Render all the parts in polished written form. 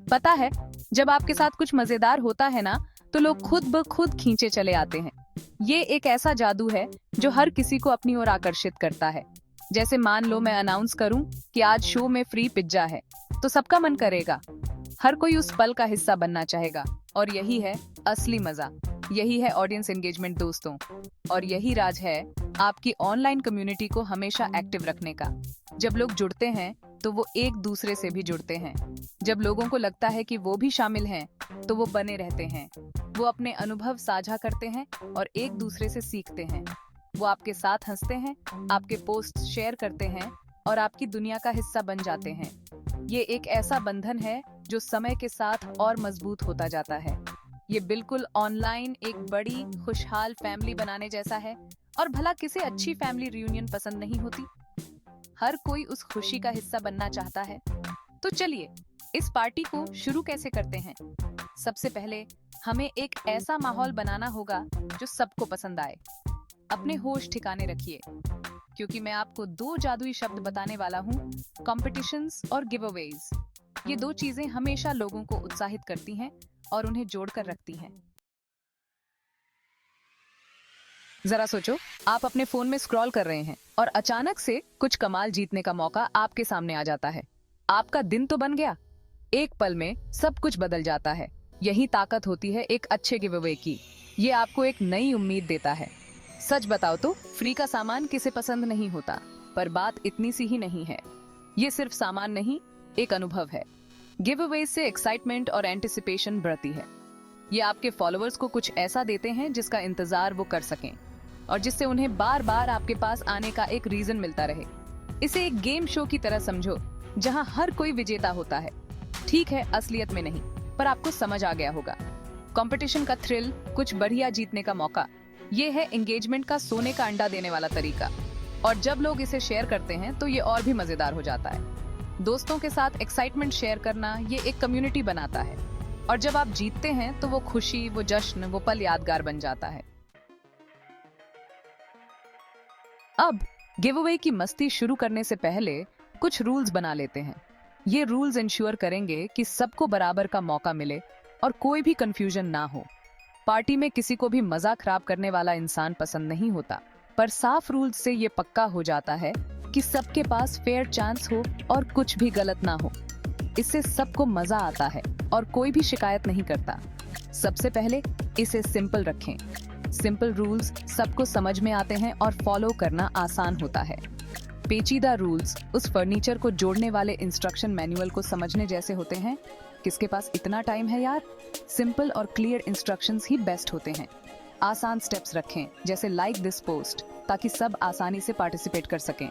पता है, जब आपके साथ कुछ मजेदार होता है ना, तो लोग खुद ब खुद खींचे चले आते हैं। ये एक ऐसा जादू है जो हर किसी को अपनी ओर आकर्षित करता है। जैसे मान लो मैं अनाउंस करूं कि आज शो में फ्री पिज्जा है, तो सबका मन करेगा। हर कोई उस पल का हिस्सा बनना चाहेगा। और यही है असली मजा, यही है ऑडियंस एंगेजमेंट दोस्तों। और यही राज है आपकी ऑनलाइन कम्युनिटी को हमेशा एक्टिव रखने का। जब लोग जुड़ते हैं तो वो एक दूसरे से भी जुड़ते हैं। जब लोगों को लगता है कि वो भी शामिल हैं, तो वो बने रहते हैं। वो अपने अनुभव साझा करते हैं और एक दूसरे से सीखते हैं। वो आपके साथ हंसते हैं, आपके पोस्ट शेयर करते हैं और आपकी दुनिया का हिस्सा बन जाते हैं। ये एक ऐसा बंधन है जो समय के साथ और मजबूत होता जाता है। ये बिल्कुल ऑनलाइन एक बड़ी खुशहाल फैमिली बनाने जैसा है। और भला किसे अच्छी फैमिली रियूनियन पसंद नहीं होती? हर कोई उस खुशी का हिस्सा बनना चाहता है। तो चलिए इस पार्टी को शुरू कैसे करते हैं। सबसे पहले हमें एक ऐसा माहौल बनाना होगा जो सबको पसंद आए। अपने होश ठिकाने रखिए, क्योंकि मैं आपको दो जादुई शब्द बताने वाला हूँ, कॉम्पिटिशंस और गिवअवेज। ये दो चीजें हमेशा लोगों को उत्साहित करती हैं और उन्हें जोड़कर रखती हैं। जरा सोचो, आप अपने फोन में स्क्रॉल कर रहे हैं और अचानक से कुछ कमाल जीतने का मौका आपके सामने आ जाता है। आपका दिन तो बन गया। एक पल में सब कुछ बदल जाता है। यही ताकत होती है एक अच्छे गिवअवे की। ये आपको एक नई उम्मीद देता है। सच बताओ तो फ्री का सामान किसे पसंद नहीं होता, पर बात इतनी सी ही नहीं है। ये सिर्फ सामान नहीं, एक अनुभव है। गिवअवे से एक्साइटमेंट और एंटिसिपेशन बढ़ती है। ये आपके फॉलोअर्स को कुछ ऐसा देते हैं जिसका इंतजार वो कर सकें और जिससे उन्हें बार बार आपके पास आने का एक रीजन मिलता रहे। इसे एक गेम शो की तरह समझो, जहां हर कोई विजेता होता है। ठीक है, असलियत में नहीं, पर आपको समझ आ गया होगा। कंपटीशन का थ्रिल, कुछ बढ़िया जीतने का मौका, ये है एंगेजमेंट का सोने का अंडा देने वाला तरीका। और जब लोग इसे शेयर करते हैं तो ये और भी मजेदार हो जाता है। दोस्तों के साथ एक्साइटमेंट शेयर करना, ये एक कम्युनिटी बनाता है। और जब आप जीतते हैं तो वो खुशी, वो जश्न, वो पल यादगार बन जाता है। अब गिवअवे की मस्ती शुरू करने से पहले कुछ रूल्स बना लेते हैं। ये रूल्स इंश्योर करेंगे कि सबको बराबर का मौका मिले और कोई भी कंफ्यूजन ना हो। पार्टी में किसी को भी मजा खराब करने वाला इंसान पसंद नहीं होता, पर साफ रूल्स से ये पक्का हो जाता है कि सबके पास फेयर चांस हो और कुछ भी गलत ना हो। इससे सबको मजा आता है और कोई भी शिकायत नहीं करता। सबसे पहले इसे सिंपल रखें। सिंपल रूल्स सबको समझ में आते हैं और फॉलो करना आसान होता है। पेचीदा रूल्स उस फर्नीचर को जोड़ने वाले इंस्ट्रक्शन मैनुअल को समझने जैसे होते हैं। किसके पास इतना टाइम है यार? सिंपल और क्लियर इंस्ट्रक्शंस ही बेस्ट होते हैं। आसान स्टेप्स रखें, जैसे लाइक दिस पोस्ट, ताकि सब आसानी से पार्टिसिपेट कर सकें।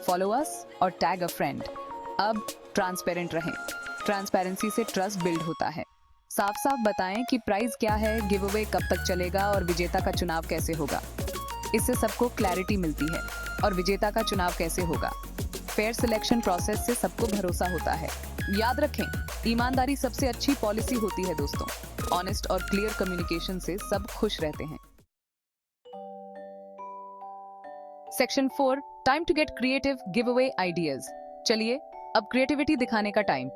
फॉलो अस और टैग अ फ्रेंड। अब ट्रांसपेरेंट रहें। ट्रांसपेरेंसी से ट्रस्ट बिल्ड होता है। साफ साफ बताएं कि प्राइस क्या है, गिवअवे कब तक चलेगा और विजेता का चुनाव कैसे होगा। इससे सबको क्लैरिटी मिलती है। और विजेता का चुनाव कैसे होगा, फेयर सिलेक्शन प्रोसेस से सबको भरोसा होता है। याद रखें, ईमानदारी सबसे अच्छी पॉलिसी होती है दोस्तों। ऑनेस्ट और क्लियर कम्युनिकेशन से सब खुश रहते हैं। Section 4, time to get creative giveaway ideas. चलिए अब क्रिएटिविटी दिखाने का टाइम।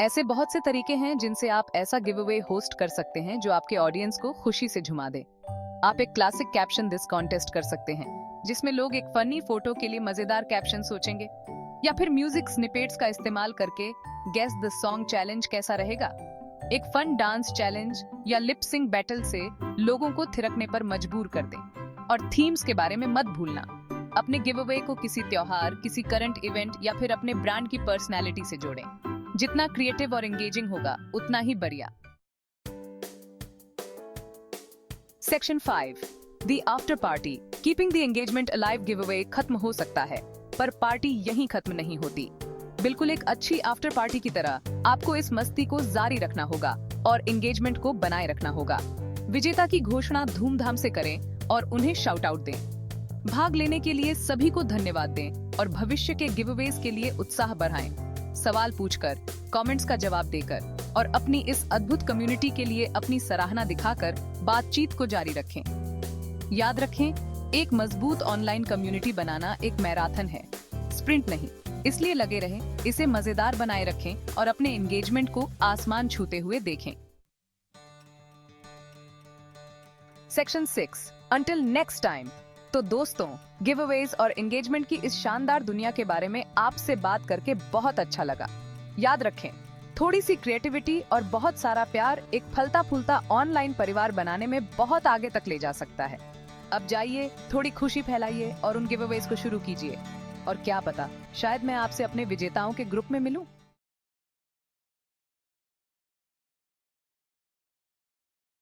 ऐसे बहुत से तरीके हैं जिनसे आप ऐसा गिवअवे होस्ट कर सकते हैं जो आपके ऑडियंस को खुशी से झुमा दे। आप एक क्लासिक कैप्शन दिस कॉन्टेस्ट कर सकते हैं, जिसमें लोग एक फनी फोटो के लिए मजेदार कैप्शन सोचेंगे। या फिर म्यूजिक स्निपेट्स का इस्तेमाल करके गेस द सॉन्ग चैलेंज कैसा रहेगा। एक फन डांस चैलेंज या लिप सिंक बैटल से लोगों को थिरकने पर मजबूर कर दें। और थीम्स के बारे में मत भूलना। अपने गिवअवे को किसी त्योहार, किसी करंट इवेंट या फिर अपने ब्रांड की पर्सनैलिटी से जोड़ें। जितना क्रिएटिव और एंगेजिंग होगा, उतना ही बढ़िया। Section 5, the after party. Keeping the engagement alive giveaway खत्म हो सकता है, पर पार्टी यहीं खत्म नहीं होती। बिल्कुल एक अच्छी आफ्टर पार्टी की तरह आपको इस मस्ती को जारी रखना होगा और एंगेजमेंट को बनाए रखना होगा। विजेता की घोषणा धूमधाम से करें और उन्हें शाउट आउट दें। भाग लेने के लिए सभी को धन्यवाद दें और भविष्य के गिवअवेज के लिए उत्साह बढ़ाएं। सवाल पूछकर, कमेंट्स का जवाब देकर और अपनी इस अद्भुत कम्युनिटी के लिए अपनी सराहना दिखाकर बातचीत को जारी रखें। याद रखें, एक मजबूत ऑनलाइन कम्युनिटी बनाना एक मैराथन है, स्प्रिंट नहीं। इसलिए लगे रहें, इसे मजेदार बनाए रखें और अपने एंगेजमेंट को आसमान छूते हुए देखें। Section 6, until next time. तो दोस्तों, गिवअवेज और एंगेजमेंट की इस शानदार दुनिया के बारे में आपसे बात करके बहुत अच्छा लगा। याद रखें, थोड़ी सी क्रिएटिविटी और बहुत सारा प्यार एक फलता फूलता ऑनलाइन परिवार बनाने में बहुत आगे तक ले जा सकता है। अब जाइए, थोड़ी खुशी फैलाइए और उन गिवअवेज को शुरू कीजिए। और क्या पता, शायद मैं आपसे अपने विजेताओं के ग्रुप में मिलूं।